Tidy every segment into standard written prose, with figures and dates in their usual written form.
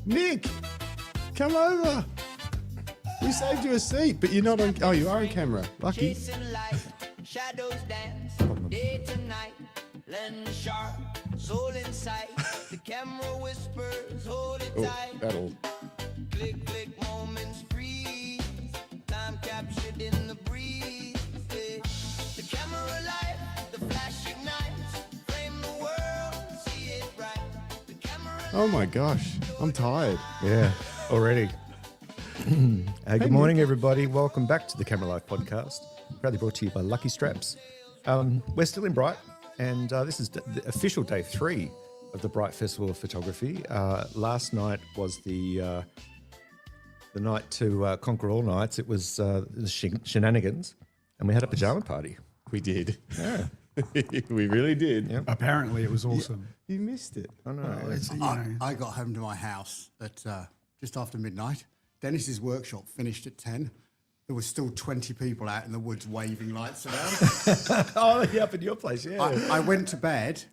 Nick, come over. We saved you a seat, but you're not on. Oh, you are on camera. Lucky. Shadows dance, day to night, lend a sharp soul inside. The camera whispers, hold it tight. That'll. Click, click, moments freeze. Time captured in the breeze. The camera light, the flash ignites. Frame the world, see it right. The camera. Oh my gosh, I'm tired. Yeah, already. Good morning, everybody. Welcome back to the Camera Life podcast. Proudly brought to you by Lucky Straps. We're still in Bright, and this is the official day 3 of the Bright Festival of Photography. Last night was the night to conquer all nights. It was the shenanigans, and we had a pajama party. We did. Yeah. We really did. Yep. Apparently, it was awesome. You missed it. I know. I got home to my house at just after midnight. Dennis's workshop finished at 10. There was still 20 people out in the woods waving lights around. Oh, yeah, up in your place, yeah. I went to bed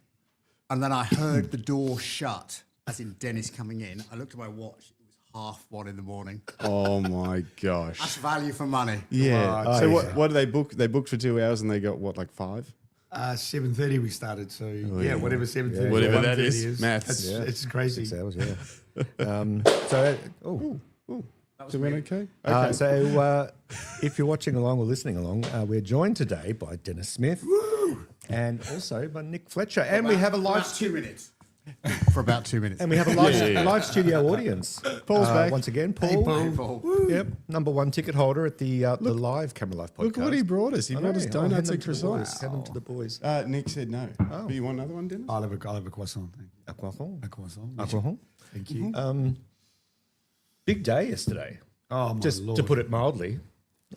and then I heard the door shut, as in Dennis coming in. I looked at my watch. It was 1:30 in the morning. Oh my gosh. That's value for money. Yeah. Oh, So yeah. what did they book? They booked for 2 hours and they got what, like 5? 7:30 we started, so whatever 7:30, Whatever or that 1:30 is. Maths. It's, Yeah. it's crazy. 6 hours, yeah. So we went okay? If you're watching along or listening along, we're joined today by Dennis Smith and also by Nick Fletcher, and we have a live About 2 minutes. For about 2 minutes. and we have a live studio audience. Paul's back. Once again. Paul, Hey, Paul. yep, number 1 ticket holder at the live Camera Life podcast. Look what he brought us. He I brought us know. I'll hand donuts them and to the boys. croissants. Hand them to the boys. Nick said no. But you want another one, Dennis? I'll have a croissant. Thank you. A croissant. A croissant. A croissant. Thank you. Big day yesterday. Oh, my Just Lord. to put it mildly.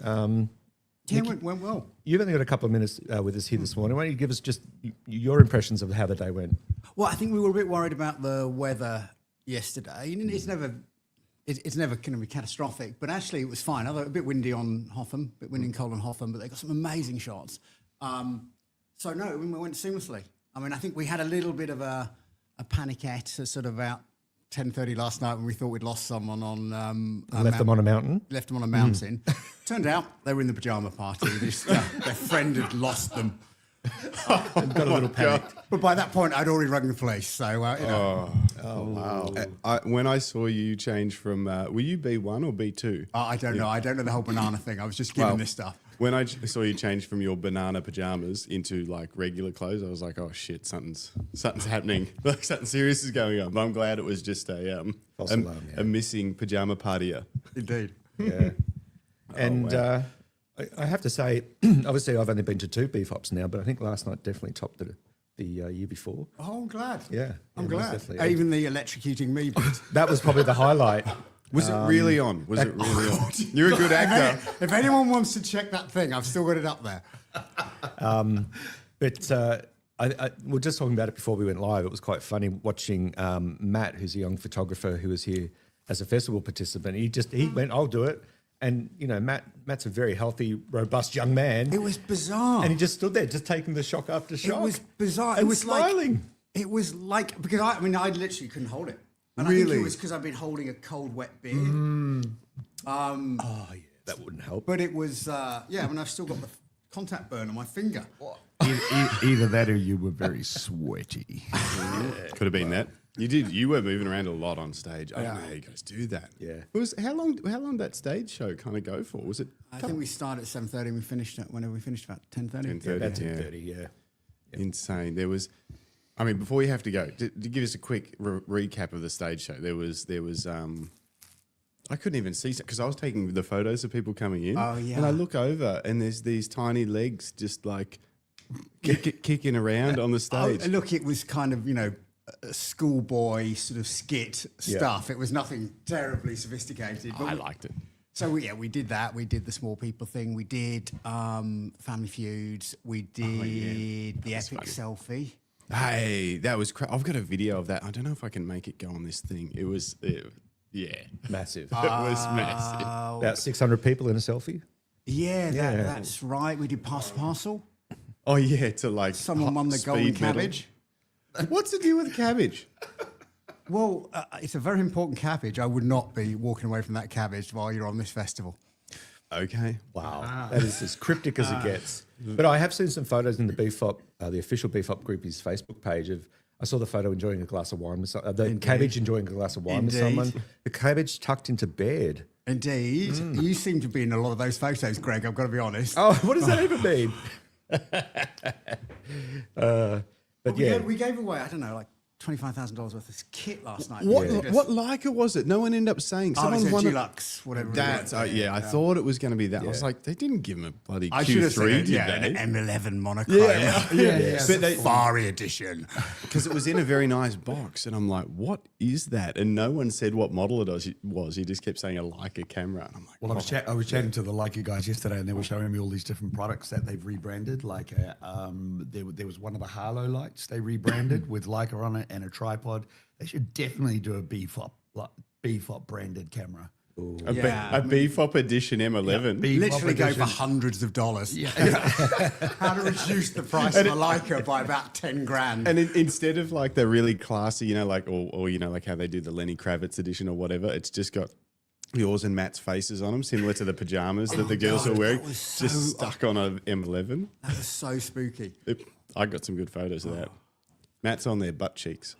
Yeah, it went well. You've only got a couple of minutes with us here this morning. Why don't you give us just your impressions of how the day went? Well, I think we were a bit worried about the weather yesterday. It's never going to be catastrophic, but actually it was fine. Although a bit windy on Hotham, a bit windy in Cole and Hotham, but they got some amazing shots. So no, we went seamlessly. I mean, I think we had a little bit of a panic-ette sort of about 10:30 last night when we thought we'd lost someone on Left them on a mountain. left them on a mountain. Turned out they were in the pajama party. Their friend had lost them. Got a little panicked. But by that point, I'd already rung the police. So, you know. Oh, wow. When I saw you change from, were you B1 or B2? I don't know. I don't know the whole banana thing. I was just given this stuff. When I saw you change from your banana pajamas into like regular clothes, I was like, "Oh shit, something's happening. Like something serious is going on." But I'm glad it was just a False alarm, yeah. a missing pajama partier. Indeed. Yeah. And I have to say, obviously I've only been to 2 BFOPs now, but I think last night definitely topped the year before. Oh, I'm glad. Yeah. I'm it was glad. definitely- Even the electrocuting me bit. That was probably the highlight. Was it really on? Was it really on? You're a good actor. If anyone wants to check that thing, I've still got it up there. But we were just talking about it before we went live. It was quite funny watching Matt, who's a young photographer who was here as a festival participant. He went, "I'll do it." And, you know, Matt's a very healthy, robust young man. It was bizarre. And he just stood there, just taking the shock after shock. It was bizarre. And It was smiling. like it was like because I literally couldn't hold it. And I Really? think it was because I've been holding a cold, wet beer. Oh, yeah, that wouldn't help. But it was I've still got the contact burn on my finger. Either that or you were very sweaty. Could have been that. You did. You were moving around a lot on stage. I don't know how you guys do that. Yeah. It was how long? How long did that stage show kind of go for? Was it? I think we started at 7:30 and we finished at whenever we finished about 10:30. 10:30. About Yeah. 10:30, yeah. Insane. There was, I mean, before you have to go, to give us a quick recap of the stage show. There was. I couldn't even see because I was taking the photos of people coming in. Oh, yeah. And I look over and there's these tiny legs just like kicking around on the stage. Oh, look, it was kind of, a schoolboy sort of skit stuff. It was nothing terribly sophisticated. But I liked it. So, we did that. We did the small people thing. We did Family Feuds. We did the epic selfie. Hey, that was. I've got a video of that. I don't know if I can make it go on this thing. It was. Yeah. Massive. It was massive. About 600 people in a selfie. Yeah, that's right. We did Pass the Parcel. Oh, yeah, to like Someone won the speed golden medal. cabbage. What's the deal with cabbage? Well, it's a very important cabbage. I would not be walking away from that cabbage while you're on this festival. Okay. Wow, that is as cryptic as it gets. But I have seen some photos in the BFOP, the official BFOP groupie's Facebook page of. I saw the photo enjoying a glass of wine with the cabbage enjoying a glass of wine with someone. The cabbage tucked into bed. Indeed. You seem to be in a lot of those photos, Greg, I've got to be honest. Oh, what does that even mean? But yeah, We gave away, I don't know, like $25,000 worth of kit last night. What Leica was it? No one ended up saying. Oh, Someone won Dulux, whatever. That's I thought it was going to to be that. I was like, they didn't give him a bloody I should have said Q3, it, did they? an M11 monochrome. Yeah. But they, Safari edition. because it was in a very nice box, and I'm like, what is that? And no one said what model it was. He just kept saying a Leica camera, and I'm like, Well, I was chatting to the Leica guys yesterday, and they were showing me all these different products that they've rebranded. Like, there was one of the Harlow lights they rebranded with Leica on it and a tripod. They should definitely do a BFOP, like BFOP branded camera. a BFOP edition M11. BFOP Literally go for edition. hundreds of dollars. How to reduce the price of a Leica by about 10 grand. And instead of like the really classy, you know, like or you know, like how they do the Lenny Kravitz edition or whatever, it's just got yours and Matt's faces on them, similar to the pajamas that the girls are wearing, that was just so- stuck on a M11. That was so spooky. I got some good photos of that. Matt's on their butt cheeks.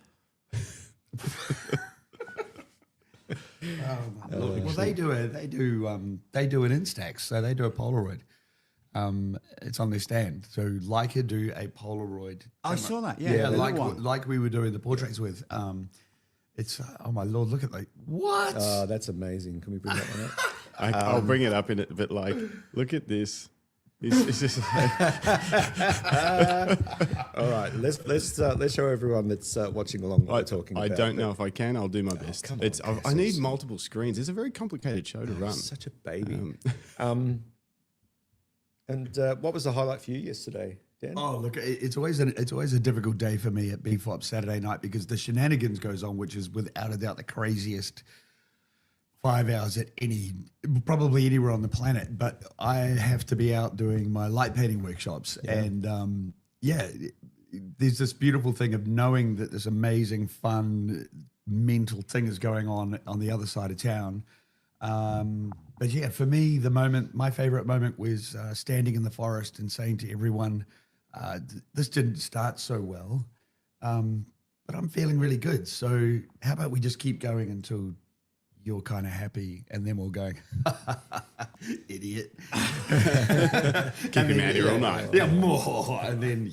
Well, they do an Instax, so they do a Polaroid. It's on their stand. So Leica do a Polaroid. I saw that. Yeah, Yeah, the like little one. like we were doing the portraits with. It's oh my lord, look at what? oh, that's amazing. Can we bring that one up? I'll bring it up in it, but like, look at this. It's just All right, let's show everyone that's watching along what we're talking I about. don't know if I can. I'll do my best. come on, I need multiple screens. It's a very complicated show to run. Such a baby. And what was the highlight for you yesterday, Dan? Oh, look, it's always a difficult day for me at BFOP Saturday night because the shenanigans goes on, which is without a doubt the craziest 5 hours at probably anywhere on the planet. But I have to be out doing my light painting workshops, and there's this beautiful thing of knowing that this amazing, fun, mental thing is going on the other side of town. But yeah, for me, my favorite moment was standing in the forest and saying to everyone, this didn't start so well, but I'm feeling really good. So how about we just keep going until you're kind of happy, and then we'll go, idiot. Keep him out here all night. Yeah, more. And then,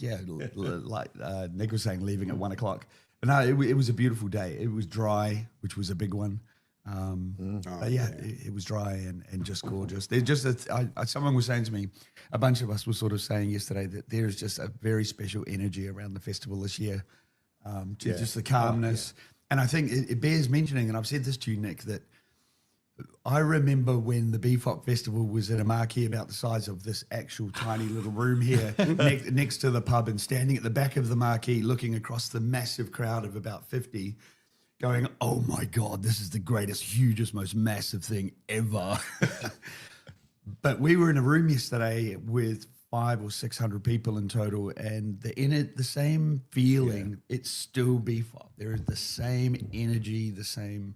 like Nick was saying, leaving at 1 o'clock. But no, it was a beautiful day. It was dry, which was a big one. But yeah, it was dry and just gorgeous. There's just someone was saying to me, a bunch of us were sort of saying yesterday that there is just a very special energy around the festival this year, just the calmness. And I think it bears mentioning, and I've said this to you, Nick, that I remember when the BFOP festival was at a marquee about the size of this actual tiny little room here next to the pub, and standing at the back of the marquee looking across the massive crowd of about 50, going, oh my God, this is the greatest, hugest, most massive thing ever. But we were in a room yesterday with 500 or 600 people in total, and the same feeling. It's still BFOP. There is the same energy, the same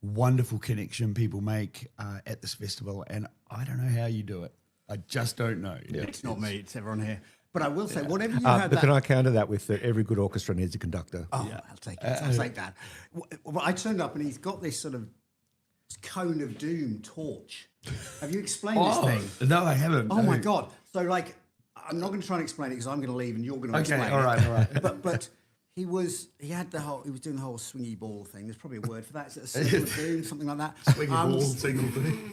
wonderful connection people make at this festival, and I don't know how you do it. I just don't know. It's not me, it's everyone here. But I will say, whatever you But had that... can I counter that with that every good orchestra needs a conductor? Oh, I'll take it. I'll take that. Well, I turned up and he's got this sort of cone of doom torch. Have you explained this thing? No, I haven't. Oh no. my God. So like, I'm not going to try and explain it because I'm going to leave and you're going to explain it. all right. But he was doing the whole swingy ball thing. There's probably a word for that. Is it a circle of doom, something like that? Swingy ball single thing.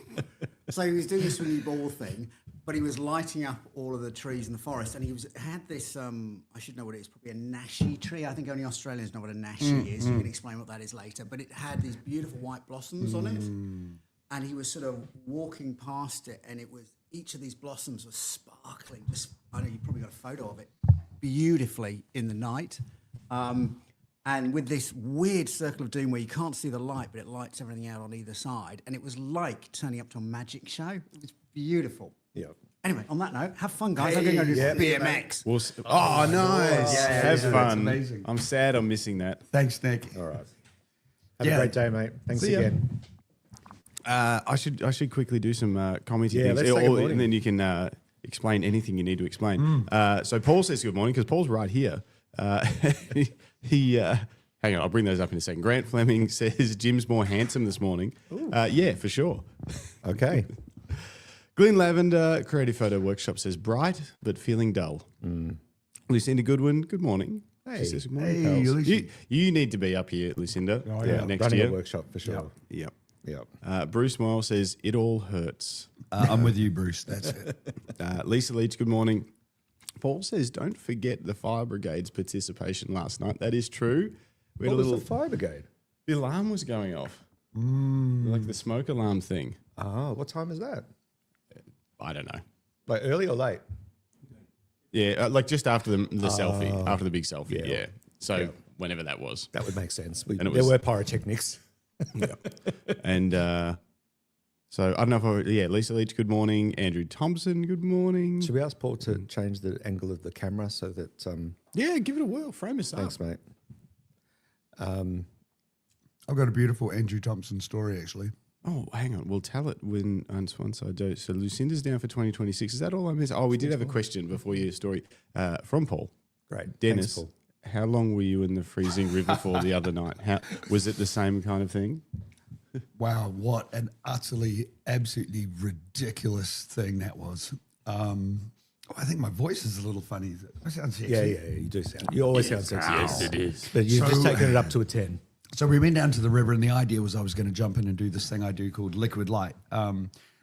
So he was doing the swingy ball thing, but he was lighting up all of the trees in the forest, and he had this. I should know what it is. Probably a nashi tree. I think only Australians know what a nashi is. You can explain what that is later. But it had these beautiful white blossoms on it, and he was sort of walking past it, and it was each of these blossoms was sparkling. I know you probably got a photo of it, beautifully in the night. And with this weird circle of doom where you can't see the light, but it lights everything out on either side. And it was like turning up to a magic show. It was beautiful. Yeah. Anyway, on that note, have fun, guys. I'm going to go do BMX. Oh, nice. Yeah, Have that's fun. amazing. I'm sad I'm missing that. Thanks, Nick. All right. Have a great day, mate. Thanks See ya. again. I should quickly do some commenting Yeah, things, let's take a morning. and then you can explain anything you need to explain. So Paul says good morning because Paul's right here. He hang on, I'll bring those up in a second. Grant Fleming says Jim's more handsome this morning. Yeah, for sure. Okay. Glenn Lavender, Creative Photo Workshop says bright but feeling dull. Lucinda Goodwin, good morning. Hey. She says good morning, Hey, pals. Lucy. You need to be up here, Lucinda. Next Running year. a workshop for sure. Yep. Yep. Bruce Moyle says it all hurts. I'm with you, Bruce. That's it. Lisa Leach, good morning. Paul says, don't forget the fire brigade's participation last night. That is true. We had What a was little. the fire brigade? The alarm was going off, like the smoke alarm thing. Oh, what time is that? I don't know. Like early or late? Yeah, like just after the selfie, after the big selfie. yeah. Yeah. So whenever that was, That would make sense. And it There was- were pyrotechnics. and so I don't know if Lisa Leach, good morning. Andrew Thompson, good morning. Should we ask Paul to change the angle of the camera so that? Yeah, give it a whirl. Frame us Thanks, up. mate. I've got a beautiful Andrew Thompson story, actually. Oh, hang on. We'll tell it once I do. So Lucinda's down for 2026. Is that all I missed? Oh, we did have a question before your story from Paul. Great. Dennis, Thanks, Paul. how long were you in the freezing river for the other night? How was it the same kind of thing? Wow, what an utterly, absolutely ridiculous thing that was. I think my voice is a little funny. I sound sexy. Yeah, you do sound. You always sound sexy. Yes, it is. But you've just So- taken it up to a 10. So we went down to the river, and the idea was I was going to jump in and do this thing I do called liquid light,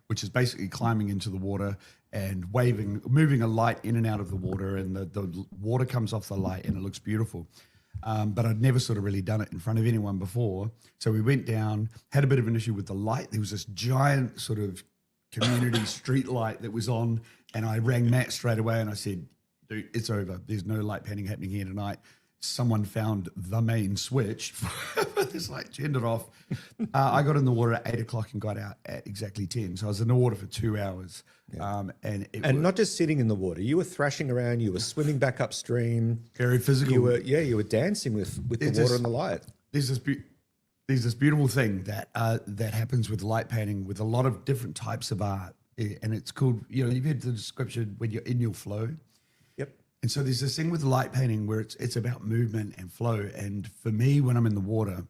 which is basically climbing into the water and moving a light in and out of the water, and the water comes off the light, and it looks beautiful. But I'd never sort of really done it in front of anyone before. So we went down, had a bit of an issue with the light. There was this giant sort of community street light that was on, and I rang Matt straight away, and I said, dude, it's over. There's no light painting happening here tonight. Someone found the main switch for this light, turned it off. I got in the water at 8 o'clock and got out at exactly 10. So I was in the water for 2 hours. And And not just sitting in the water. You were thrashing around. You were swimming back upstream. very physical. You were dancing with the It's water just- and the light. There's this beautiful thing that happens with light painting with a lot of different types of art. And it's called, you've heard the description when you're in your flow. Yep. And so there's this thing with light painting where it's about movement and flow. And for me, when I'm in the water,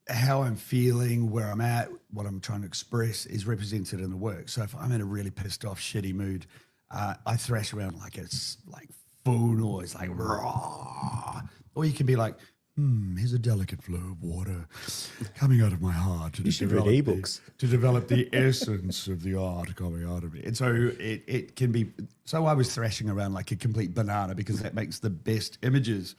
how I'm feeling, where I'm at, what I'm trying to express is represented in the work. So if I'm in a really pissed off, shitty mood, I thrash around like it's like full noise, like raw. Or you can be like, here's a delicate flow of water coming out of my heart. You should read ebooks. To develop the essence of the art coming out of me. And so it can be, so I was thrashing around like a complete banana because that makes the best images.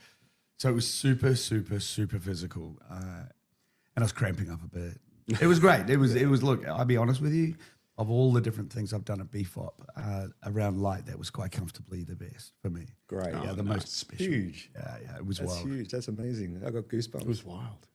So it was super, super, super physical. And I was cramping up a bit. It was great. It was, look, I'll be honest with you, of all the different things I've done at BFOP around light, that was quite comfortably the best for me. Great. Yeah, the most special. Huge. Yeah, it was That's wild. huge. That's amazing. I got goosebumps. It was wild.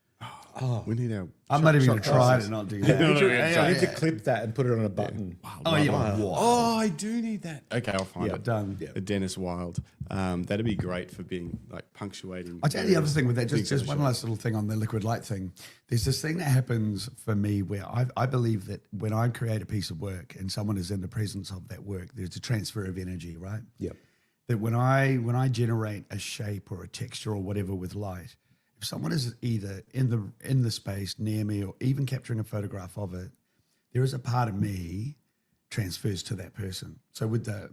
Oh, we need our. I'm not even going to shot try glasses. to not do You that. need to clip that and put it on a button. Oh, yeah. Oh, I do need that. Okay, I'll find Yeah, it. done. Yeah. A Dennis Wild. That'd be great for being like punctuating. I'll tell you the other thing with that, things just of one the last little thing on the liquid light thing. There's this thing that happens for me where I believe that when I create a piece of work and someone is in the presence of that work, there's a transfer of energy, right? Yep. That when I generate a shape or a texture or whatever with light, if someone is either in the space near me or even capturing a photograph of it, there is a part of me transfers to that person. So with the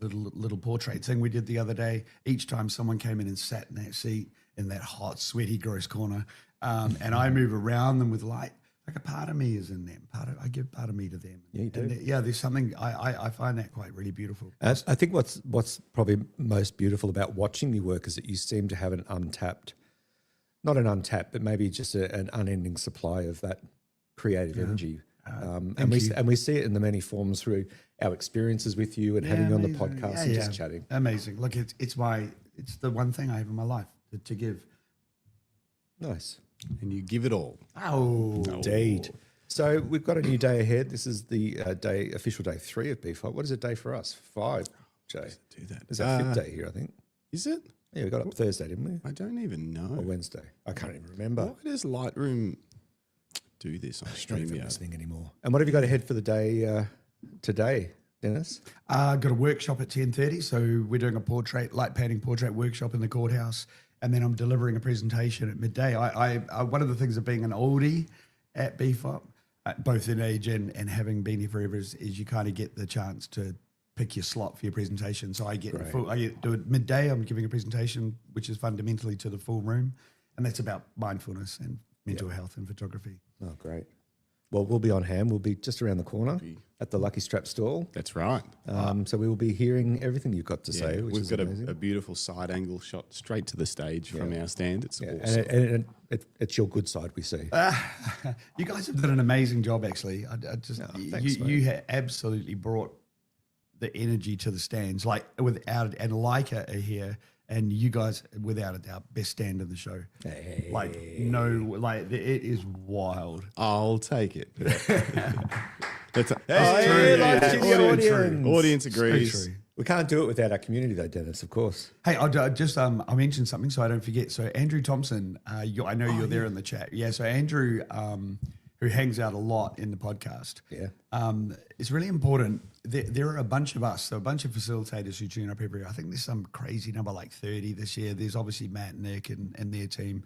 little portrait thing we did the other day, each time someone came in and sat in that seat in that hot, sweaty, gross corner, and I move around them with light, like a part of me is in them. I give part of me to them. Yeah, you do. And there's something I find that quite really beautiful. I think what's probably most beautiful about watching your work is that you seem to have an not an untapped, but maybe just an unending supply of that creative energy. And we see it in the many forms through our experiences with you and having you on the Amazing. podcast Yeah, and yeah. just chatting. Amazing. Look, it's the one thing I have in my life to give. Nice. And you give it all. Oh, Indeed. So we've got a new day ahead. This is the official day 3 of BFOP. What is it day for us? 5, Jay. Do that. It's our 5th day here, I think. Is it? Yeah, we got up Thursday, didn't we? I don't even know. Or Wednesday? I can't even remember. Why does Lightroom do this on Not even StreamYard? listening anymore. And what have you got ahead for the day today, Dennis? Got a workshop at 10:30, so we're doing a light painting portrait workshop in the courthouse, and then I'm delivering a presentation at midday. I one of the things of being an oldie at BFOP, both in age and having been here forever, is you kind of get the chance to pick your slot for your presentation. So I get to do it midday. I'm giving a presentation which is fundamentally to the full room, and that's about mindfulness and mental health and photography. Oh, great. Well, we'll be on hand. We'll be just around the corner at the Lucky Strap stall. That's right. So we will be hearing everything you've got to say, which We've is got amazing. a beautiful side angle shot straight to the stage from our stand. It's awesome. And it's your good side we see. You guys have done an amazing job, actually. thanks, you have absolutely brought the energy to the stands, like without it, and Leica are here, and you guys, without a doubt, best stand in the show. Hey. It is wild. I'll take it. That's Hey, live to the audience. Audience agrees. So true. We can't do it without our community, though, Dennis, of course. Hey, I mentioned something so I don't forget. So Andrew Thompson, I know you're there in the chat. Yeah, so Andrew, who hangs out a lot in the podcast. Yeah. It's really important. There are a bunch of us, so a bunch of facilitators who tune up every year. I think there's some crazy number like 30 this year. There's obviously Matt, Nick, and their team.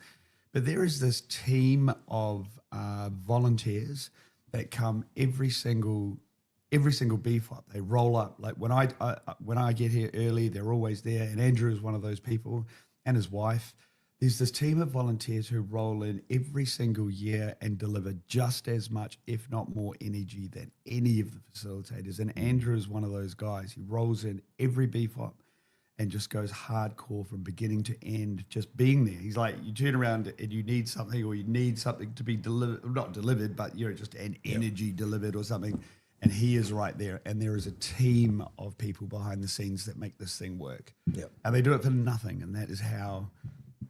But there is this team of volunteers that come every single BFOP. They roll up. Like when I get here early, they're always there. And Andrew is one of those people, and his wife. There's this team of volunteers who roll in every single year and deliver just as much, if not more, energy than any of the facilitators. And Andrew is one of those guys. He rolls in every BFOP and just goes hardcore from beginning to end, just being there. He's like, you turn around and you need something, or you need something to be delivered, not delivered, but just an energy delivered or something. And he is right there. And there is a team of people behind the scenes that make this thing work. Yep. And they do it for nothing. And that is how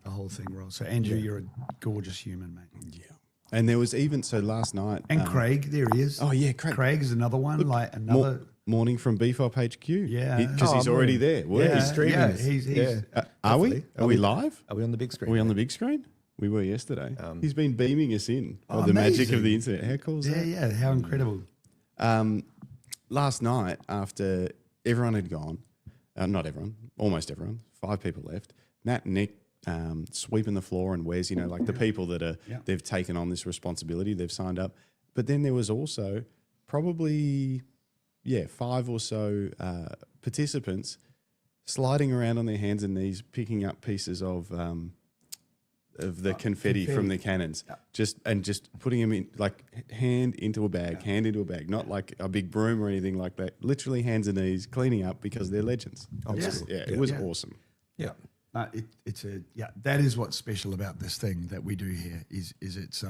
the whole thing rolls. So Andrew, you're a gorgeous human, mate. Yeah. And there was even, so last night. And Craig, there he is. Oh, yeah, Craig. Craig is another one, like another. Morning from BFOP HQ. Yeah. Because he's already there. Yeah, He's streaming. yeah, this. he's Are we? Hopefully. Are we live? Are we on the big screen? Are we on the big screen? We were yesterday. He's been beaming us in. The magic of amazing. the internet. How cool is that? yeah, how incredible. Last night, after everyone had gone, not everyone, almost everyone, 5 people left, Matt and Nick sweeping the floor and Wes, like the people that they've taken on this responsibility, they've signed up. But then there was also probably, 5 or so participants sliding around on their hands and knees, picking up pieces of the confetti from the cannons, just putting them in, like hand into a bag, not like a big broom or anything like that. Literally hands and knees, cleaning up because they're legends. It was awesome. Yeah. That is what's special about this thing that we do here. Is it's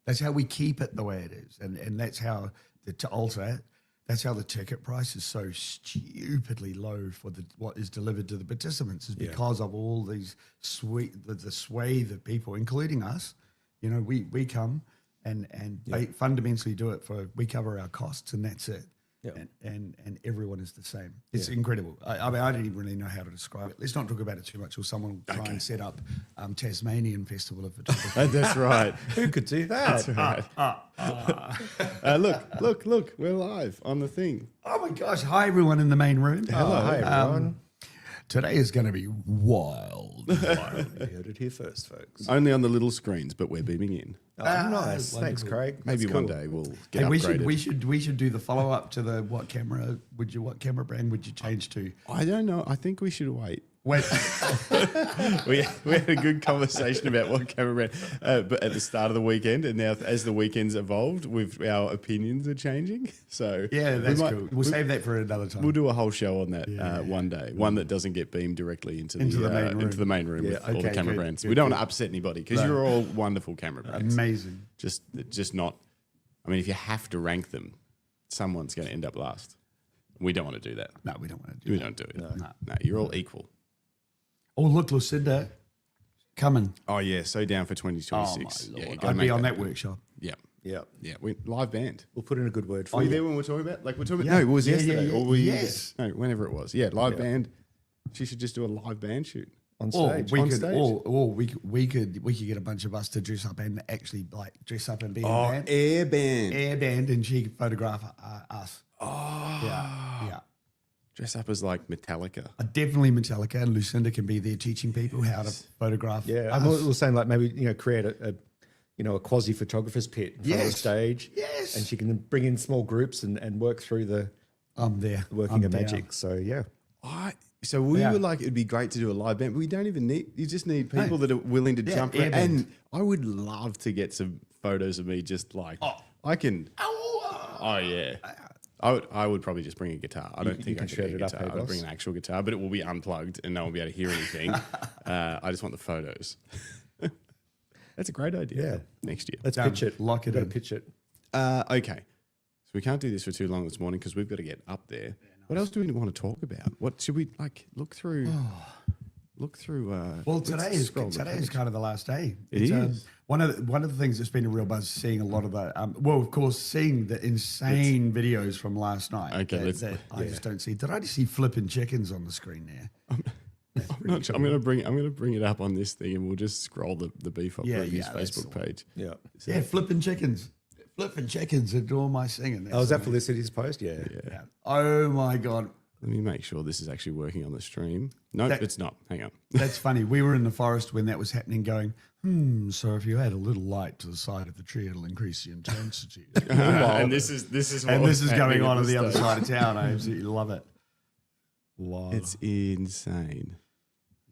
that's how we keep it the way it is, and that's how to alter it. That's how the ticket price is so stupidly low for what is delivered to the participants, is because of all these the swathe of people, including us. We come and they fundamentally do it we cover our costs, and that's it. Yeah. And everyone is the same. It's incredible. I mean, I don't even really know how to describe it. Let's not talk about it too much, or someone will try and set up Tasmanian Festival of Photography. That's right. Who could do that? Right. Look, we're live on the thing. Oh my gosh! Hi everyone in the main room. Hello, hi everyone. Today is going to be wild. You heard it here first, folks. Only on the little screens, but we're beaming in. Oh, nice. wonderful. Thanks, Craig. Maybe That's one cool. day we'll Hey, get we upgraded. should do the follow up to the what camera brand would you change to? I don't know. I think we should wait. Wait, We had a good conversation about what camera brand, but at the start of the weekend, and now as the weekend's evolved, our opinions are changing. So yeah, that's cool. We'll save that for another time. We'll do a whole show on that one day. One that doesn't get beamed directly into the main room with all the camera good, brands. good, We don't good. want to upset anybody because you're all wonderful camera brands. Amazing. Just not. I mean, if you have to rank them, someone's going to end up last. We don't want to do that. No, we don't want to do We that. don't do it. No, you're all equal. Oh, look, Lucinda, coming. Oh yeah, so down for 2026. Oh, my Yeah, Lord. you gotta I'd make be on that happen. workshop. Yeah, Yeah. yeah. We live band. We'll put in a good word for Are you you. there when we're talking about? Like we're talking about? Yeah. No, it was Yeah, yesterday. yeah, Or were you yes. there? No, whenever it was. Yeah, live band. She should just do a live band shoot. on Or stage. we On could, stage. or we could get a bunch of us to dress up and actually like dress up and be in Oh, a band, air band. air band, and she could photograph us. Oh, Yeah. dress up as like Metallica. Definitely Metallica, and Lucinda can be there teaching people how to photograph. Yeah, us. I'm also saying like maybe create a quasi photographer's pit in front of the Yes. stage. Yes. and she can bring in small groups and work through the I'm there. working I'm of down. magic. So yeah, So we Yeah. were like, it'd be great to do a live band, but we don't even need. You just need people that are willing to Yeah, jump air around. band. And I would love to get some photos of me just like I can. Oh yeah. I would probably just bring a guitar. I don't you think I can could shred bring it a up, guitar. hey, I would boss? bring an actual guitar, but it will be unplugged and no one will be able to hear anything. I just want the photos. That's a great idea. Yeah. Next year. let's Done. pitch it. Lock it Gotta in. pitch it. Okay. So we can't do this for too long this morning because we've got to get up there. What else do we want to talk about? What should we like look through? Look through. Well, let's today is scroll the page. kind of the last day. It is. One of the things that's been a real buzz, seeing a lot of the of course, seeing the insane videos from last night. Okay, that I just don't see. Did I just see flipping chickens on the screen there? I'm not sure. I'm gonna bring it up on this thing, and we'll just scroll the BFOP Yeah, reviews yeah, that's Facebook the one. page. Yeah. Yeah, flipping chickens. Flipping chickens adore my singing. Oh, is that That's Felicity's post? Yeah. amazing. Yeah. Oh my god, Let me make sure this is actually working on the stream. No, That- it's not. Hang on. that's funny. We were in the forest when that was happening, going, so if you add a little light to the side of the tree, it'll increase the intensity. and this is and what this is was going happening on at on the other stage. side of town. I absolutely love it. Wow. It's insane.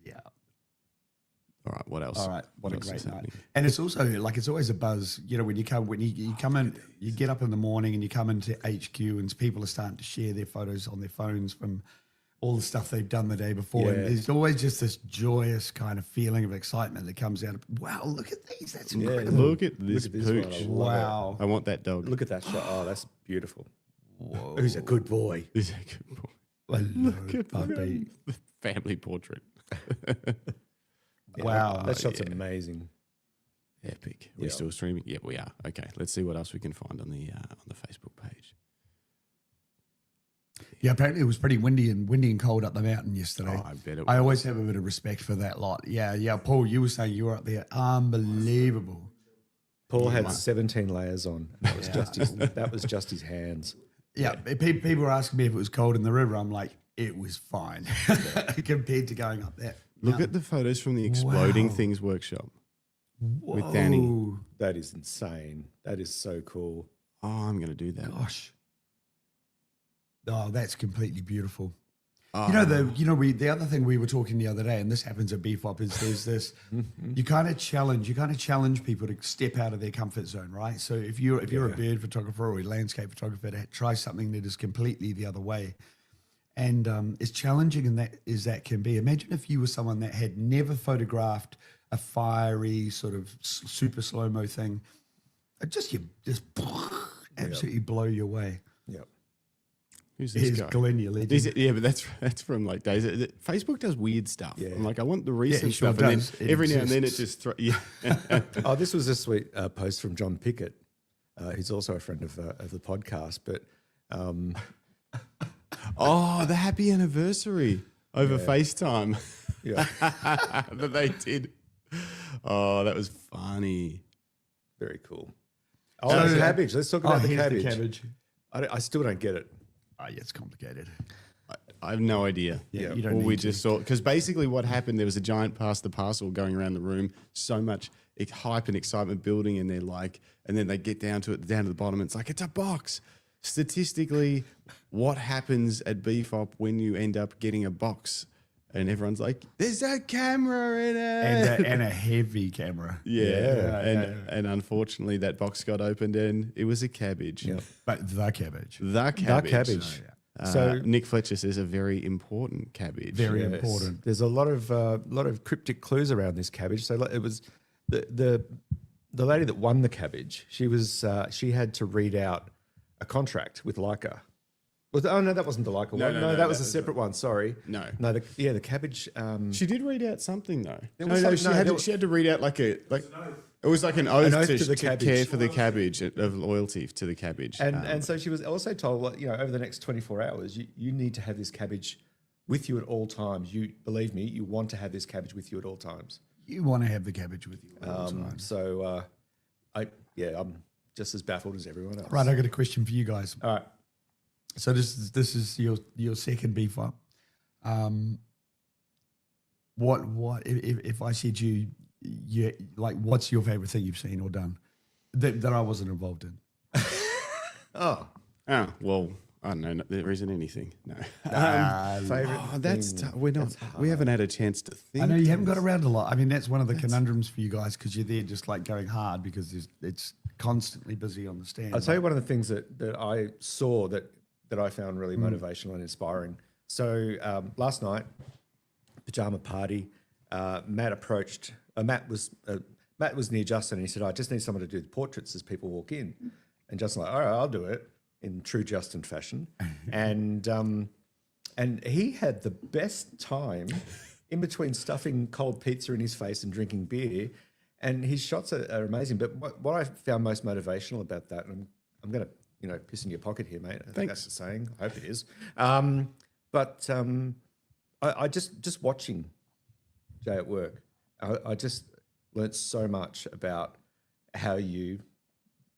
yeah. All right, what else? All right, what a else great is night! happening? And it's also like it's always a buzz. You know, when you come in, you get up in the morning and you come into HQ, and people are starting to share their photos on their phones from all the stuff they've done the day before. And Yeah. there's always just this joyous kind of feeling of excitement that comes out of. Wow, look at these! That's incredible. Look at this Look at this one. pooch. I love Wow. I want that dog. Look at that shot. Oh, that's beautiful. Who's a good boy? This is a good boy. Look at puppy. The family portrait. Wow. That shot's amazing. Epic. We're Yeah. still streaming? Yeah, we are. Okay, let's see what else we can find on the Facebook page. Yeah, apparently it was pretty windy and cold up the mountain yesterday. Oh, I bet it I was. always have a bit of respect for that lot. Yeah. Paul, you were saying you were up there. Unbelievable. Paul had 17 layers on. That was just his hands. Yeah, people were asking me if it was cold in the river. I'm like, it was fine compared to going up there. Look at the photos from the Exploding Wow. Things workshop with Danny. Whoa. That is insane. That is so cool. Oh, I'm going to do that. Gosh. Oh, that's completely beautiful. Oh, The other thing we were talking the other day, and this happens at BFOP, is there's this you kind of challenge people to step out of their comfort zone, right? So if you're a bird photographer or a landscape photographer, to try something that is completely the other way. And as challenging as that can be, imagine if you were someone that had never photographed a fiery sort of super slow-mo thing. Just absolutely blow you away. Yep. Who's this Here's guy? Glenn, you legend. Is it, yeah, but that's from like days. Facebook does weird stuff. Yeah. I'm like, I want the recent sure stuff, and does. then It every now and then it exists. just yeah. Oh, this was a sweet post from John Pickett. He's also a friend of the podcast, but Oh, the happy anniversary over FaceTime yeah, that they did. Oh, that was funny. very cool. Oh, the cabbage. Let's talk about the here's cabbage. I still don't get it. Oh, yeah, it's complicated. I have no idea. Yeah, you don't All we need to. just saw because basically what happened, there was a giant pass the parcel going around the room. So much hype and excitement building, and they're like, and then they get down to the bottom. And it's like it's a box. Statistically, what happens at BFOP when you end up getting a box? And everyone's like, "There's a camera in it." And a heavy camera. Yeah, and unfortunately, that box got opened and it was a cabbage. Yep. But the cabbage. The cabbage. cabbage. So Nick Fletcher says a very important cabbage. Very Yes. important. There's a lot of cryptic clues around this cabbage. So it was the lady that won the cabbage. She had to read out a contract with Leica. Oh no, that wasn't the Leica one. no, That was a separate one. Sorry. No. The cabbage. She did read out something though. was She some- had to read out like it was like an oath, oath to to the care cabbage. for the cabbage, of loyalty to the cabbage. And so she was also told, over the next 24 hours, you need to have this cabbage with you at all times. You believe me, you want to have this cabbage with you at all times. You want to have the cabbage with you all the time. So I'm just as baffled as everyone else. Right, I got a question for you guys. All right. So this is your second BFOP. What if I said you like what's your favorite thing you've seen or done that I wasn't involved in? Oh, well, I don't know. There isn't anything. No. Favorite We're not. We haven't had a chance to think. I know you haven't got around a lot. I mean, that's one of the conundrums for you guys because you're there just like going hard because it's constantly busy on the stand. I'll tell you one of the things that I saw that I found really motivational and inspiring. So last night, pajama party, Matt approached. Matt was near Justin and he said, "I just need someone to do the portraits as people walk in." And Justin like, "All right, I'll do it," in true Justin fashion. And he had the best time in between stuffing cold pizza in his face and drinking beer. And his shots are amazing. But what I found most motivational about that, and I'm going to piss in your pocket here, mate. I think that's the saying. I hope it is. But I just watching Jay at work, I just learnt so much about how you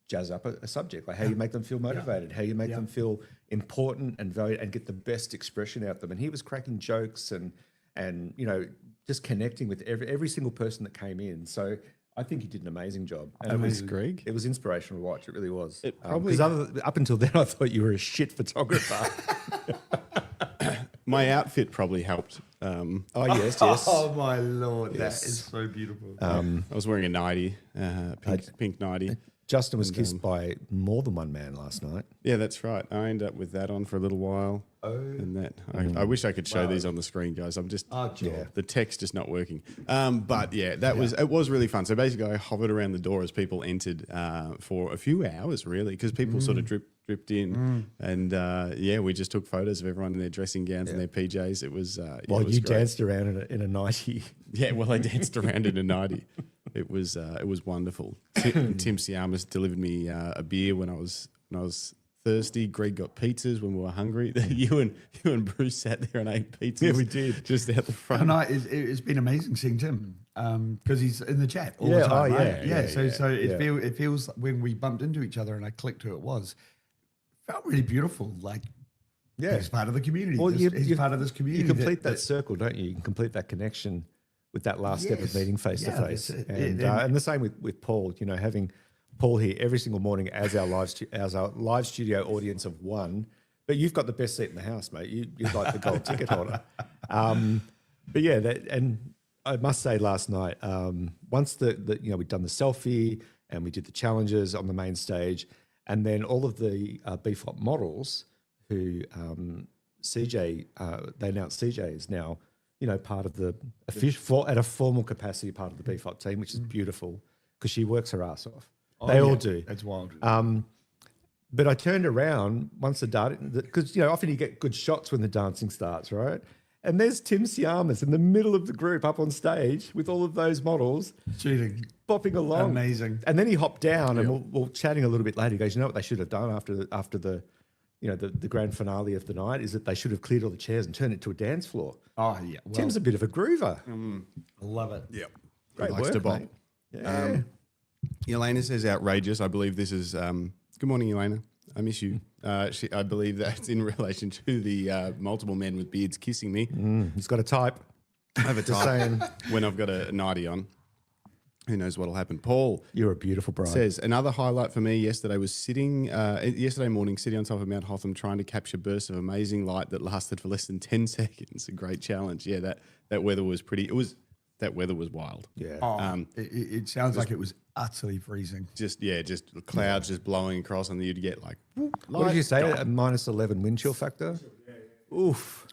jazz up a subject, like how you make them feel motivated, how you make them feel important and valued and get the best expression out of them. And he was cracking jokes and just connecting with every single person that came in. So I think he did an amazing job. And That was Greg. It was inspirational to watch. It really was. It probably- Because up until then, I thought you were a shit photographer. My outfit probably helped. Oh, yes, yes. Oh my Lord, Yes. that is so beautiful. I was wearing a nightie, pink nightie. Justin was kissed by more than one man last night. Yeah, that's right. I ended up with that on for a little while. And that I wish I could show these on the screen, guys. I'm just the text just not working. But yeah, it was really fun. So basically, I hovered around the door as people entered for a few hours, really, because people sort of dripped in, and we just took photos of everyone in their dressing gowns and their PJs. It was While it was you great. danced around in a nightie. Yeah, well, I danced around in a nightie. It was wonderful. Tim Siamas delivered me a beer when I was thirsty. Greg got pizzas when we were hungry. you and Bruce sat there and ate pizzas. Yeah, we did. Just out the front. And it's been amazing seeing Tim because he's in the chat all the time. Right? So it feels when we bumped into each other and I clicked who it was, felt really beautiful. Like he's part of the community. Well, he's part of this community. You complete that circle, don't you? You can complete that connection with that last step of meeting face to face. And the same with Paul. You know, having Paul here every single morning as our live studio audience of one. But you've got the best seat in the house, mate. You're like the gold ticket holder. But yeah, and I must say, last night, once we'd done the selfie and we did the challenges on the main stage, and then all of the BFOP models who CJ, they announced CJ is now, part of the official, at a formal capacity, part of the BFOP team, which is beautiful because she works her ass off. They all do. That's wild. But I turned around once the dance, because often you get good shots when the dancing starts, right? And there's Tim Siamas in the middle of the group up on stage with all of those models Cheating. bopping along. Amazing. And then he hopped down and we're chatting a little bit later. He goes, you know what they should have done after the the grand finale of the night is that they should have cleared all the chairs and turned it to a dance floor. Oh, yeah. Well, Tim's a bit of a groover. I love it. Yeah. Great Likes work, to bop. mate. Yeah. Elena says outrageous. I believe this is. Good morning, Elena. I miss you. I believe that's in relation to the multiple men with beards kissing me. He's got a type. I have a Just type saying. when I've got a nightie on. Who knows what'll happen? Paul You're a beautiful bride. says another highlight for me yesterday was yesterday morning sitting on top of Mount Hotham trying to capture bursts of amazing light that lasted for less than 10 seconds. A great challenge. Yeah, that weather was pretty. That weather was wild. Yeah. Oh, it sounds like it was utterly freezing. Just clouds just blowing across, and you'd get like. Whoop, What did you say? gone. A minus 11 wind chill factor? Oof.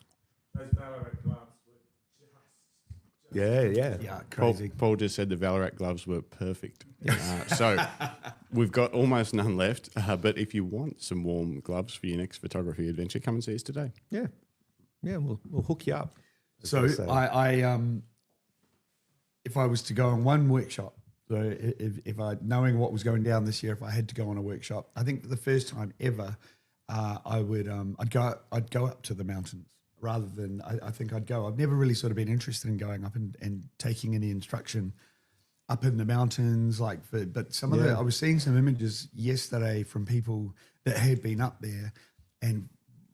Yeah. Yeah, crazy. Paul just said the Valorant gloves were perfect. So we've got almost none left. But if you want some warm gloves for your next photography adventure, come and see us today. Yeah. Yeah, we'll hook you up. So I if I was to go on one workshop, so if I knowing what was going down this year, if I had to go on a workshop, I think for the first time ever, I would I'd go up to the mountains rather than I think I'd go. I've never really sort of been interested in going up and taking any instruction up in the mountains, but some of the, I was seeing some images yesterday from people that had been up there and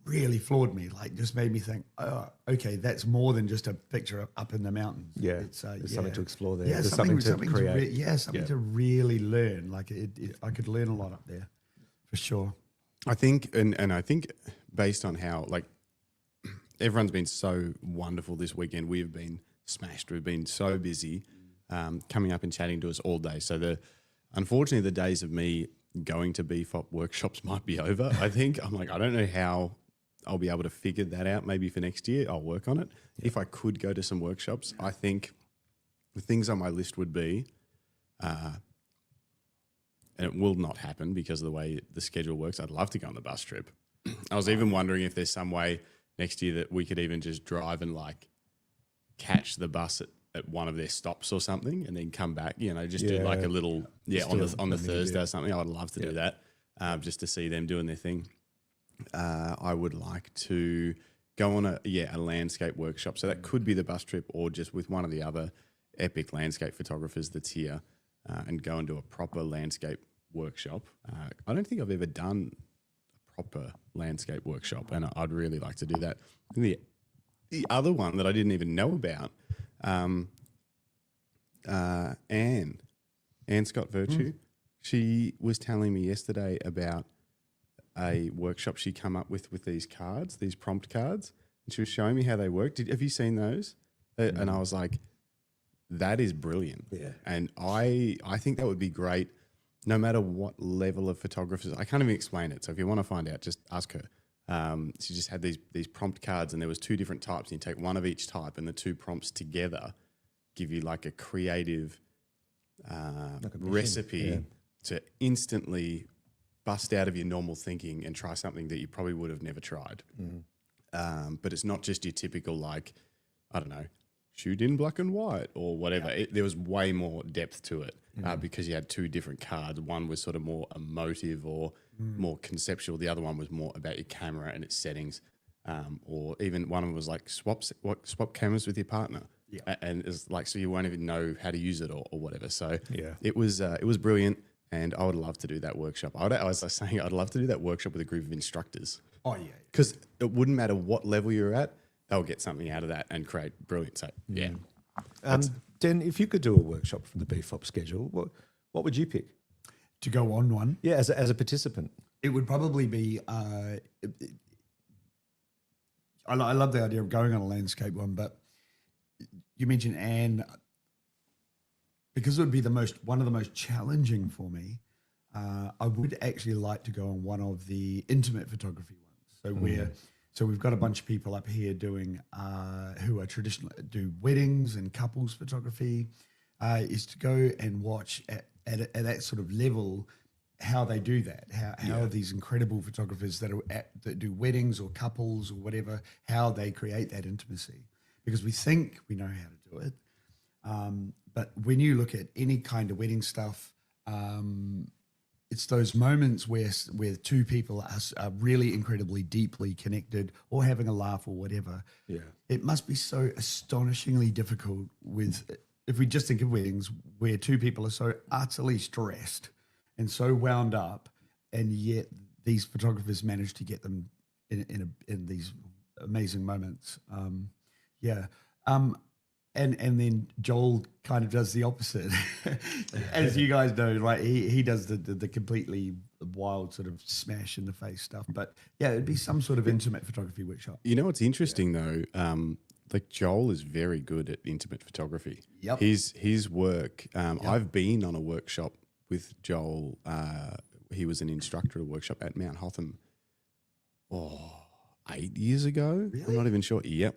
really floored me, like just made me think, oh, okay, that's more than just a picture up in the mountains. Yeah, it's there's something to explore there. Yeah, There's something to create. something to really learn. Like I could learn a lot up there, for sure. I think, and I think based on how like everyone's been so wonderful this weekend, we've been smashed. We've been so busy, coming up and chatting to us all day. So unfortunately, the days of me going to BFOP workshops might be over. I think I'm like, I don't know how I'll be able to figure that out. Maybe for next year, I'll work on it. If I could go to some workshops, I think the things on my list would be, and it will not happen because of the way the schedule works. I'd love to go on the bus trip. I was even wondering if there's some way next year that we could even just drive and like catch the bus at one of their stops or something and then come back, do like a little, on the Thursday or something. I would love to do that, just to see them doing their thing. I would like to go on a landscape workshop. So that could be the bus trip or just with one of the other epic landscape photographers that's here, and go and do a proper landscape workshop. I don't think I've ever done a proper landscape workshop, and I'd really like to do that. The other one that I didn't even know about, Anne Scott Virtue, she was telling me yesterday about a workshop she come up with these cards, these prompt cards, and she was showing me how they work. Have you seen those? And I was like, that is brilliant. Yeah. And I think that would be great no matter what level of photographers. I can't even explain it. So if you want to find out, just ask her. She just had these prompt cards and there was 2 different types. And you take one of each type and the 2 prompts together give you like a creative recipe to instantly bust out of your normal thinking and try something that you probably would have never tried. But it's not just your typical, like, I don't know, shoot in black and white or whatever. There was way more depth to it because you had 2 different cards. One was sort of more emotive or more conceptual. The other one was more about your camera and its settings. Or even one of them was like swap cameras with your partner. Yeah. And it's like, so you won't even know how to use it or whatever. So it was brilliant. And I would love to do that workshop. I was saying I'd love to do that workshop with a group of instructors. Oh, yeah. Because it wouldn't matter what level you're at, they'll get something out of that and create brilliant. So, yeah. Dan, if you could do a workshop from the BFOP schedule, what would you pick? To go on one? Yeah, as a participant. It would probably be, I love the idea of going on a landscape one, but you mentioned Anne, because it would be one of the most challenging for me. I would actually like to go on one of the intimate photography ones. So we've got a bunch of people up here doing who are do weddings and couples photography. Is to go and watch at that sort of level how they do that. How are these incredible photographers that do weddings or couples or whatever, how they create that intimacy, because we think we know how to do it. But when you look at any kind of wedding stuff, it's those moments where 2 people are really incredibly deeply connected or having a laugh or whatever. Yeah. It must be so astonishingly difficult if we just think of weddings where 2 people are so utterly stressed and so wound up, and yet these photographers manage to get them in these amazing moments. And then Joel kind of does the opposite. As you guys know, right? He does the completely wild sort of smash in the face stuff. But yeah, it'd be some sort of intimate photography workshop. You know what's interesting though? Like Joel is very good at intimate photography. Yep. His work. I've been on a workshop with Joel. He was an instructor at a workshop at Mount Hotham. 8 years ago. Really? I'm not even sure. Yep.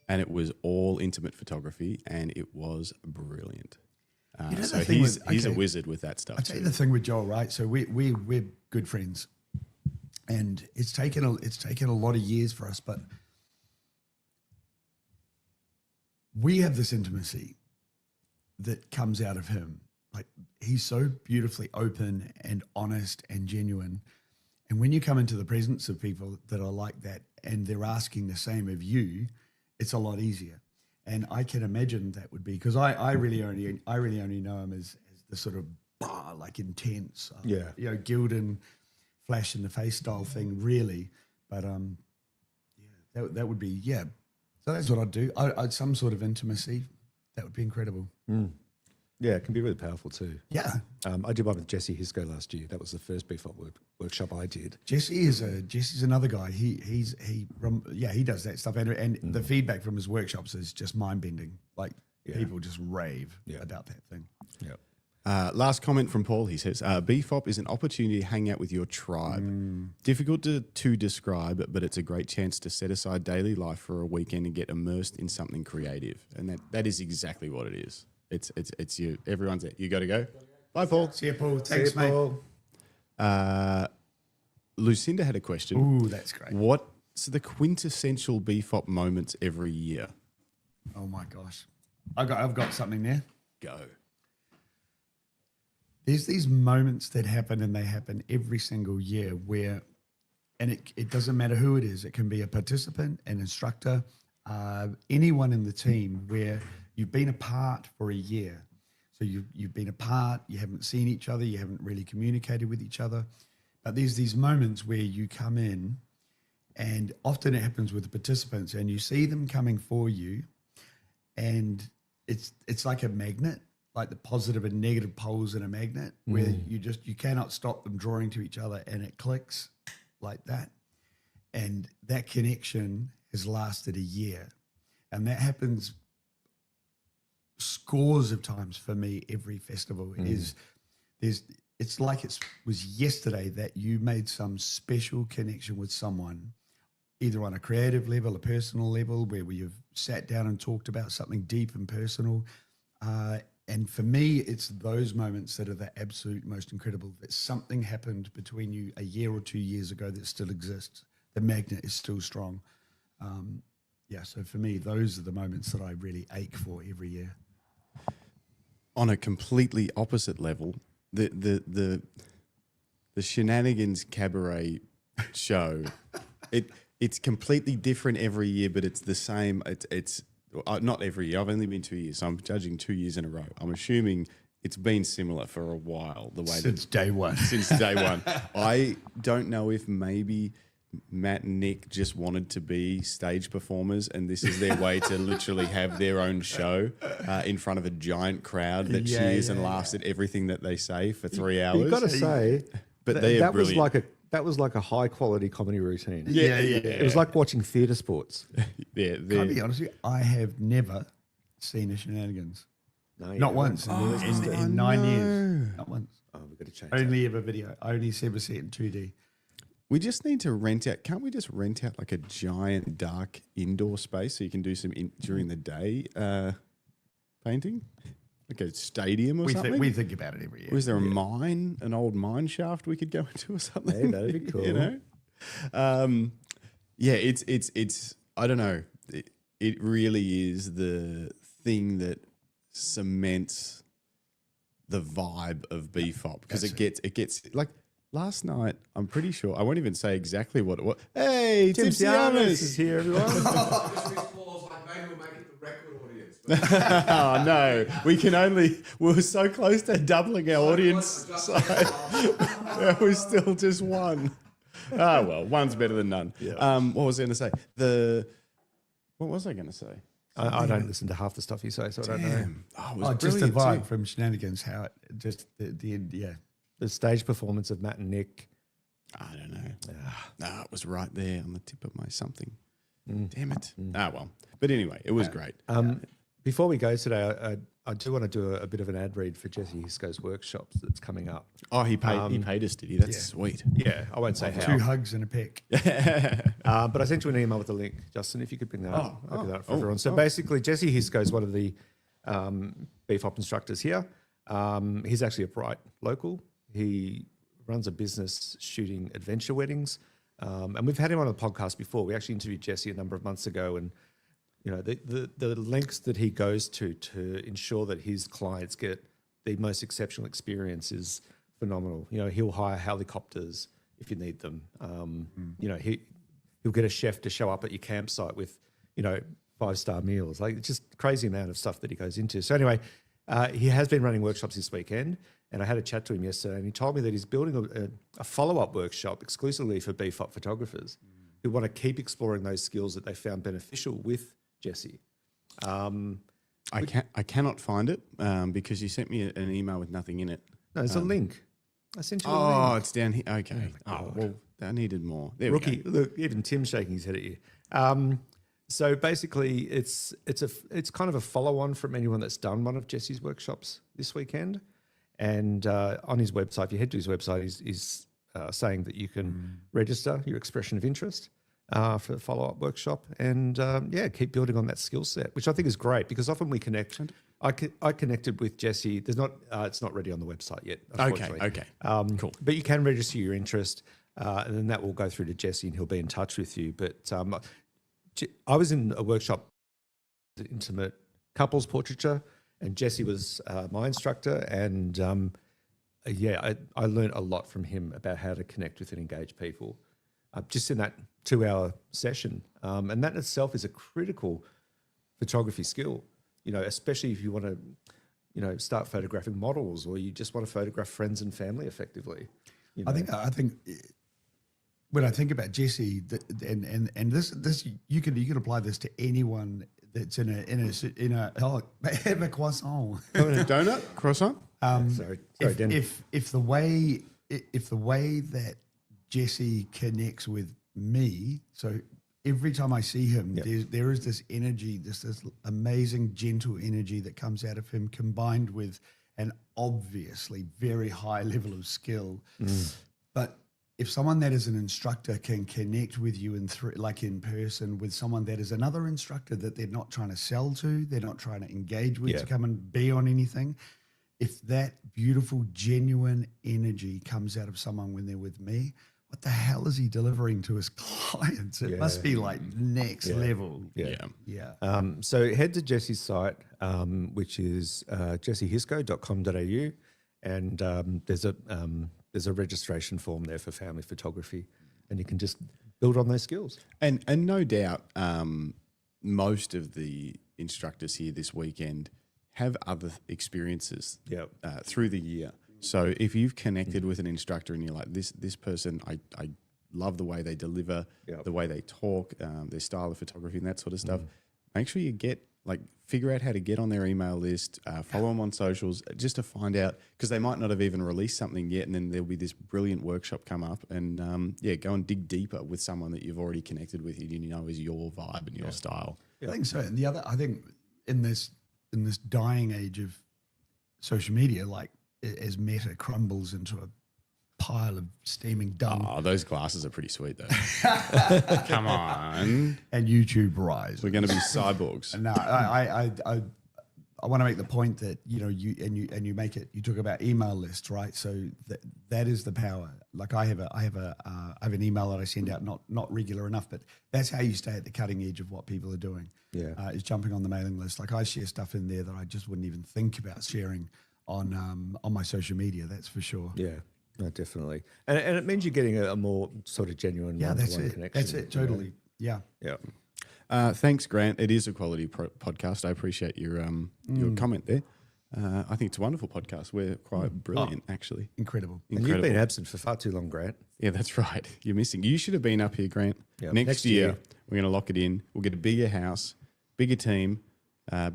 And it was all intimate photography, and it was brilliant. So he's a wizard with that stuff. I'll tell you the thing with Joel, right? So we're good friends, and it's taken a lot of years for us, but we have this intimacy that comes out of him. Like, he's so beautifully open and honest and genuine. And when you come into the presence of people that are like that, and they're asking the same of you, it's a lot easier. And I can imagine that would be, because I really only know him as the sort of like intense, Gildan flash in the face style thing, really. But that would be So that's what I'd do. I'd some sort of intimacy. That would be incredible. Yeah, it can be really powerful too. Yeah. I did one with Jesse Hisco last year. That was the first BFOP workshop I did. Jesse's another guy. He does that stuff, and the feedback from his workshops is just mind bending. Like people just rave about that thing. Yeah. Last comment from Paul. He says, BFOP is an opportunity to hang out with your tribe. Difficult to describe, but it's a great chance to set aside daily life for a weekend and get immersed in something creative. And that is exactly what it is. It's you. Everyone's it. You got to go. Bye, Paul. See you, Paul. Thanks, mate. Paul. Lucinda had a question. Ooh, that's great. What's the quintessential BFOP moments every year? Oh my gosh, I've got something there. Go. There's these moments that happen, and they happen every single year where, and it doesn't matter who it is. It can be a participant, an instructor, anyone in the team, where you've been apart for a year. So you've been apart, you haven't seen each other, you haven't really communicated with each other. But there's these moments where you come in, and often it happens with the participants, and you see them coming for you, and it's like a magnet, like the positive and negative poles in a magnet, where you cannot stop them drawing to each other, and it clicks like that. And that connection has lasted a year. And that happens scores of times for me every festival. It's like it was yesterday that you made some special connection with someone, either on a creative level, a personal level, where you've sat down and talked about something deep and personal. And for me, it's those moments that are the absolute most incredible, that something happened between you a year or 2 years ago that still exists. The magnet is still strong. So for me, those are the moments that I really ache for every year. On a completely opposite level, the Shenanigans Cabaret show, it's completely different every year, but it's the same. It's not every year. I've only been 2 years, so I'm judging 2 years in a row. I'm assuming it's been similar for a while. The way Since day one. Since day one. I don't know if maybe Matt and Nick just wanted to be stage performers, and this is their way to literally have their own show in front of a giant crowd that cheers and laughs at everything that they say for 3 hours. You've got to say, but that was like a high quality comedy routine. Yeah. It was like watching theatre sports. Yeah, Can I be honest with you? I have never seen a Shenanigans. No, you Not haven't. once in 9 years. Not once. Oh, we've got to change. Only ever video. Only ever see it in 2D. we just need to rent out. Can't we just rent out like a giant dark indoor space so you can do some during the day painting, like a stadium or something? We think about it every year. Or is there a mine, an old mine shaft we could go into or something? Hey, that'd be cool. You know, yeah, it's. I don't know. It really is the thing that cements the vibe of BFOP because it gets like last night. I'm pretty sure I won't even say exactly what it was. Hey, Tim Sianis is here, everyone. Oh no, we're so close to doubling our audience. So we're still just one. Oh well, one's better than none. Yeah. What was I going to say? What was I going to say? I don't listen to half the stuff you say, so I don't know. Oh, it was Just the brilliant vibe too. from Shenanigans, how it just the end, yeah. The stage performance of Matt and Nick. I don't know. No, it was right there on the tip of my something. Damn it. Ah, well. But anyway, it was great. Before we go today, I do want to do a bit of an ad read for Jesse Hisco's workshops that's coming up. Oh, he paid us, did he? That's sweet. Yeah, I won't say how. 2 hugs and a peck. But I sent you an email with the link, Justin, if you could bring that up. I'll do that for everyone. So basically, Jesse Hisco is one of the BFOP instructors here. He's actually a Bright local. He runs a business shooting adventure weddings. And we've had him on the podcast before. We actually interviewed Jesse a number of months ago, and you know the lengths that he goes to ensure that his clients get the most exceptional experience is phenomenal. You know, he'll hire helicopters if you need them. You know, he'll He'll get a chef to show up at your campsite with, 5-star meals. Like, it's just crazy amount of stuff that he goes into. So anyway, he has been running workshops this weekend, and I had a chat to him yesterday, and he told me that he's building a follow-up workshop exclusively for BFOP photographers who want to keep exploring those skills that they found beneficial with Jesse. I cannot find it because you sent me an email with nothing in it. No, it's a link. I sent you a Oh, link. it's down here. Okay. Oh, well, I needed more. There Rookie, we go. look, even Tim's shaking his head at you. So basically, it's kind of a follow-on from anyone that's done one of Jesse's workshops this weekend. And on his website, if you head to his website, he's saying that you can register your expression of interest for the follow-up workshop and, keep building on that skill set, which I think is great because often we connect. I connected with Jesse. There's not, it's not ready on the website yet, unfortunately. Okay. Cool. But you can register your interest, and then that will go through to Jesse, and he'll be in touch with you. But I was in a workshop, intimate couples portraiture, and Jesse was my instructor, and I learned a lot from him about how to connect with and engage people, just in that 2-hour session, and that in itself is a critical photography skill. Especially if you want to, start photographing models, or you just want to photograph friends and family effectively. I think when I think about Jesse, and this you can apply this to anyone that's in a have a croissant. Donut? Croissant? Sorry, Denny. If the way that Jesse connects with me, so every time I see him, there is this energy, this amazing gentle energy that comes out of him, combined with an obviously very high level of skill. But if someone that is an instructor can connect with you in person with someone that is another instructor that they're not trying to sell to, they're not trying to engage with to come and be on anything, if that beautiful, genuine energy comes out of someone when they're with me, what the hell is he delivering to his clients? It must be like next level. Yeah. So head to Jesse's site, which is jessehisco.com.au, and there's a registration form there for family photography, and you can just build on those skills. And no doubt, most of the instructors here this weekend have other experiences through the year. So if you've connected with an instructor and you're like, this person, I love the way they deliver, the way they talk, their style of photography and that sort of stuff, make sure you figure out how to get on their email list, follow them on socials, just to find out, because they might not have even released something yet, and then there'll be this brilliant workshop come up, and go and dig deeper with someone that you've already connected with and is your vibe and your style. I think so. And the other, I think in this dying age of social media, like as Meta crumbles into a pile of steaming dung. Oh, those glasses are pretty sweet though. Come on. And YouTube rise. We're going to be cyborgs. No, I want to make the point that you make it. You talk about email lists, right? So that is the power. Like I have an email that I send out, not regular enough, but that's how you stay at the cutting edge of what people are doing. Is jumping on the mailing list. Like I share stuff in there that I just wouldn't even think about sharing on my social media. That's for sure. Yeah. No, definitely, and it means you're getting a more sort of genuine one-to-one connection. That's it, totally. Yeah. Thanks, Grant. It is a quality podcast. I appreciate your comment there. I think it's a wonderful podcast. We're quite brilliant, actually. Incredible. And you've been absent for far too long, Grant. Yeah, that's right. You're missing. You should have been up here, Grant. Yep. Next year, we're going to lock it in. We'll get a bigger house, bigger team,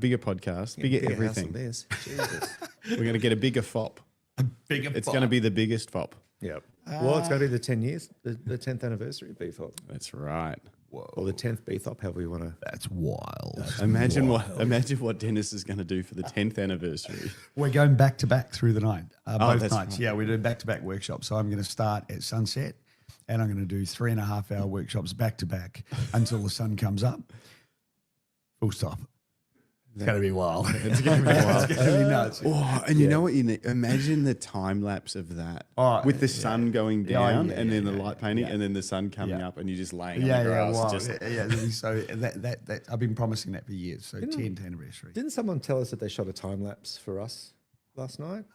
bigger podcast, bigger everything. Jesus. We're going to get a bigger FOP. It's going to be the biggest FOP. Yep. Well, it's going to be the 10 years, the 10th anniversary of BFOP. That's right. Or the 10th BFOP, however you want to. That's wild. Imagine what Dennis is going to do for the 10th anniversary. We're going back to back through the night, both that's nights. right. Yeah, we're doing back to back workshops. So I'm going to start at sunset, and I'm going to do 3.5 hour workshops back to back until the sun comes up. Full stop. It's going to be wild. It's going to be wild. It's going to be nuts. Oh, and you know what? Imagine the time lapse of that with the sun going down and then the light painting and then the sun coming up and you're just laying on the grass. Wow. Just it'll be so that I've been promising that for years. So 10th anniversary. Didn't someone tell us that they shot a time lapse for us last night?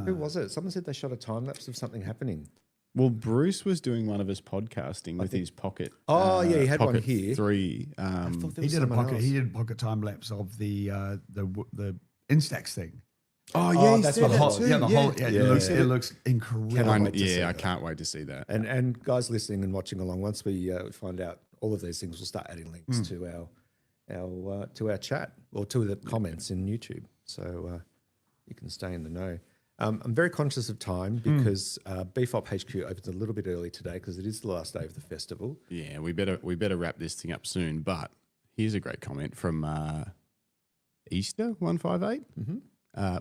Who was it? Someone said they shot a time lapse of something happening. Well, Bruce was doing one of his podcasting with his pocket. Oh, yeah, he had one Pocket here. 3. He did a pocket time lapse of the Instax thing. Oh, yeah, he said The that whole, too, yeah, the whole, yeah, yeah. it looks incredible. Cannot wait to see I that. can't wait to see that. And guys listening and watching along, once we find out all of these things, we'll start adding links to our chat or to the comments in YouTube, so you can stay in the know. I'm very conscious of time because BFOP HQ opens a little bit early today because it is the last day of the festival. Yeah, we better wrap this thing up soon. But here's a great comment from Easter 158.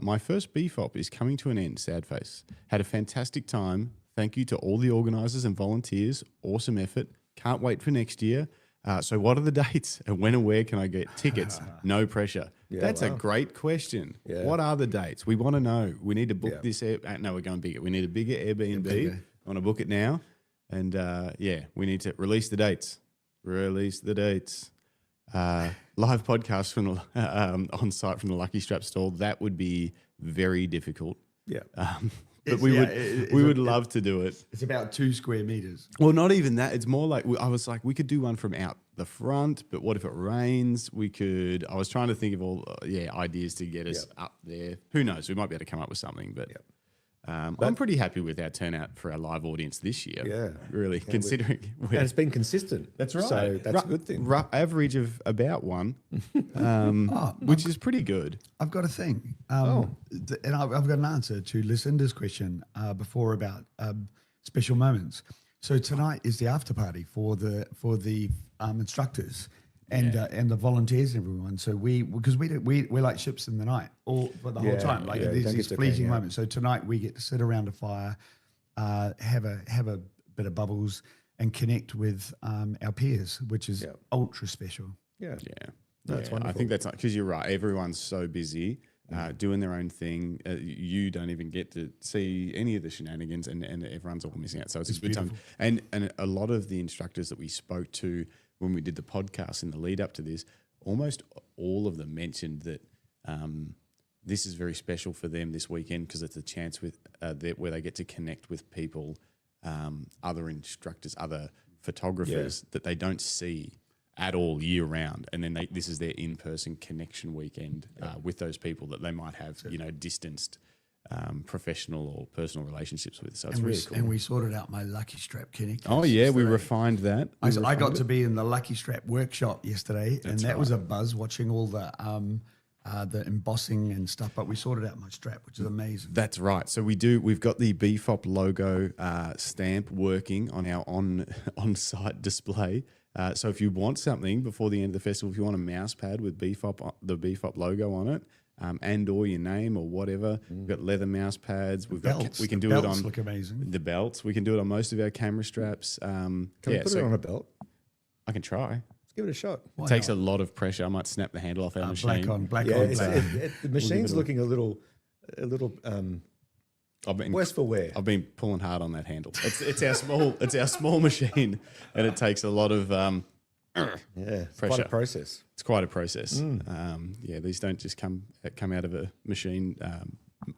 My first BFOP is coming to an end. Sad face. Had a fantastic time. Thank you to all the organisers and volunteers. Awesome effort. Can't wait for next year. So what are the dates and when and where can I get tickets? No pressure. Yeah, That's a wow. great question. Yeah. What are the dates? We want to know. We need to book this. No, we're going bigger. We need a bigger Airbnb. I want to book it now. And we need to release the dates. Release the dates. Live podcast from the, on site from the Lucky Strap stall. That would be very difficult. Yeah. But we would love to do it. It's about 2 square meters. Well, not even that. It's more like I was like, we could do one from out the front, but what if it rains? I was trying to think of all ideas to get us up there. Who knows? We might be able to come up with something, but I'm pretty happy with our turnout for our live audience this year. Yeah. Really, considering And it's been consistent. that's right. So that's a good thing. Average of about one, which is pretty good. I've got a thing, and I've got an answer to Lucinda's question before about special moments. So tonight is the after party for the instructors and the volunteers and everyone. So we're like ships in the night all for the whole time. Like there's don't these get to fleeting hang out. moments. So tonight we get to sit around a fire, have a bit of bubbles, and connect with our peers, which is ultra special. Yeah. Yeah. That's I wonderful. think that's because you're right. Everyone's so busy doing their own thing. You don't even get to see any of the shenanigans, and everyone's all missing out. So it's a good time. And a lot of the instructors that we spoke to when we did the podcast in the lead up to this, almost all of them mentioned that this is very special for them this weekend because it's a chance where they get to connect with people, other instructors, other photographers that they don't see at all year round, and then this is their in-person connection weekend with those people that they might have, distanced professional or personal relationships with. So it's really cool. And we sorted out my Lucky Strap connectors. Oh yeah, we refined that. I got to be in the Lucky Strap workshop yesterday, and that was a buzz watching all the embossing and stuff. But we sorted out my strap, which is amazing. That's right. So we've got the BFOP logo stamp working on our on-site display. So if you want something before the end of the festival, if you want a mouse pad with the BFOP logo on it, and or your name or whatever, we've got leather mouse pads. We can do it on look amazing. the belts. We can do it on most of our camera straps. Can we put it on a belt? I can try. Let's give it a shot. It takes a lot of pressure. I might snap the handle off our machine. Black Yeah, on black. the machine's looking a little worse for wear. I've been pulling hard on that handle. It's our small machine, and it takes a lot of It's pressure. quite a process. It's quite a process. These don't just come out of a machine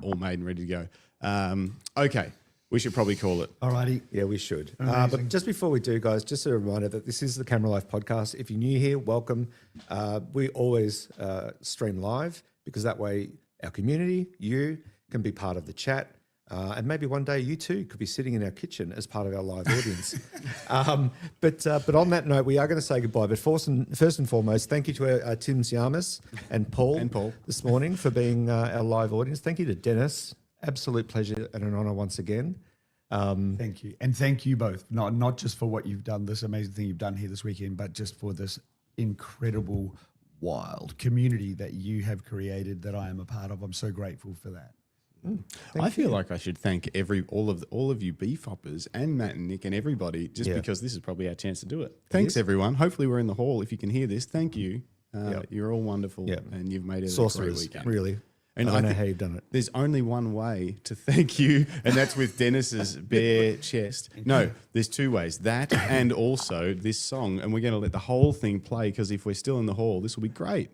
all made and ready to go. Okay, we should probably call it. Alrighty. Yeah, we should. But just before we do, guys, just a reminder that this is the Camera Life podcast. If you're new here, welcome. We always stream live because that way our community, you, can be part of the chat. And maybe one day you too could be sitting in our kitchen as part of our live audience. But on that note, we are going to say goodbye. But first and foremost, thank you to our Tim Siamas and Paul this morning for being our live audience. Thank you to Dennis. Absolute pleasure and an honour once again. Thank you. And thank you both, not just for what you've done, this amazing thing you've done here this weekend, but just for this incredible, wild community that you have created that I am a part of. I'm so grateful for that. I feel like I should thank all of you BFOPers and Matt and Nick and everybody because this is probably our chance to do it. Thanks everyone. Hopefully we're in the hall. If you can hear this, thank you. You're all wonderful and you've made it a great Sorcerers, weekend. really. And I don't know how you've done it. There's only one way to thank you, and that's with Dennis's bare chest. No, there's two ways. That and also this song, and we're going to let the whole thing play because if we're still in the hall, this will be great.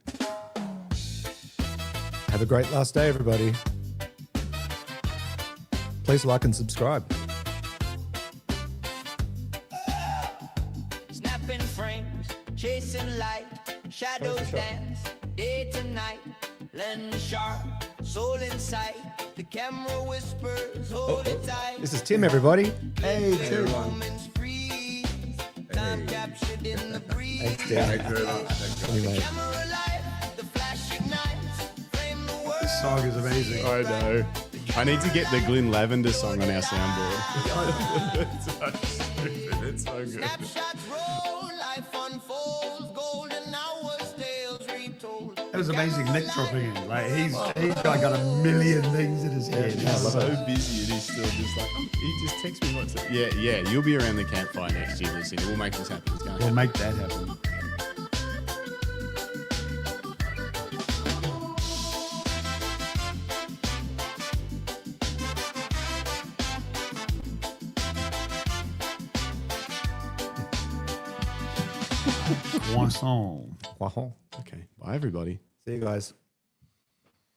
Have a great last day, everybody. Please like and subscribe. chasing light, shadows dance, day to night. Lend a sharp soul inside. The camera whispers, hold it tight. This is Tim, everybody. Hey, Tim. Moments freeze, time captured in the breeze. Thanks, Dan. Anyway, Camera light, the flash ignites, frame the world. This song is amazing. I know. I need to get the Glenn Lavender song on our soundboard. It's so stupid. It's so good. Snapshots roll, life unfolds, golden hours, tales retold. That was amazing. Nick dropping in. Like he's got a million things in his head. So busy and he's still just like, he just texts me what's it. Yeah, you'll be around the campfire next year, Lucy. We'll make this happen. It's going to We'll happen. make that happen. Croissant. wow. Okay, bye everybody. See you guys.